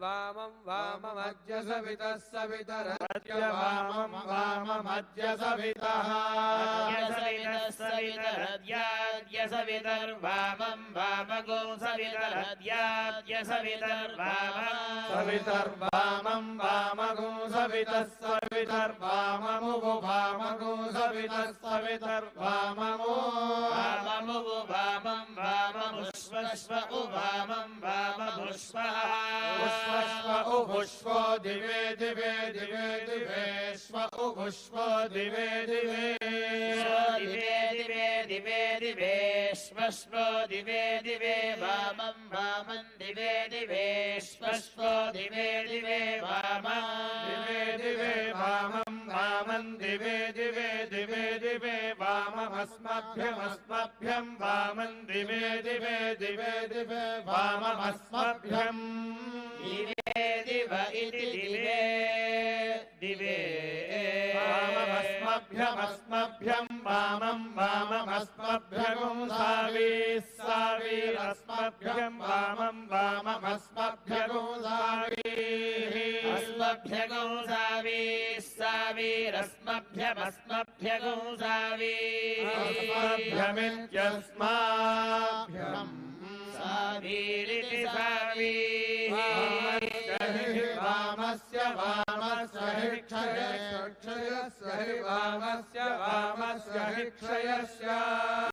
वामं वाममद्य सवितः सवितरद्य वामं वाममद्य सवितः सवितरद्याद्य सवितर्वामं वामगो सवितरद्याद्य सवितर्वामं सवितर्वामं वामगो सवितः सवितर्वाममुवो वामगो सवितः सवितर्वाममो वाममुवो वामं वाममुष्वश्व उवामं वाममुष्वः उष्वश्व उभुष्वो दिवे दिवे दिवे दिवेश्व उभुष्वो दिवे दिवे दिवे दिवे दिवे दिवेश्वश्व दिवे दिवे वामं वामं दिवे दिवेश्वश्व दिवे दिवे वामं दिवे दिवे वामं वामं दिवे दिवे दिवे दिवे वाममस्मभ्यमस्मभ्यं वामं दिवे दिवे दिवे दिवे वाममस्मभ्यं दिवे दिव इति दिवे दिवे वाममस्मभ्यमस्मभ्यं वामं वाममस्मभ्यगुं सावीरस्मभ्यं वामं वाममस्मभ्यगुं अस्मभ्यगुं सावीरस्मभ्यमस्मभ्यगुं सावीरस्मभ्यमित्यस्माभ्यम् सावीरिति सावी वामस्य वामस्य क्षयस्य वामस्य वामस्य क्षयस्य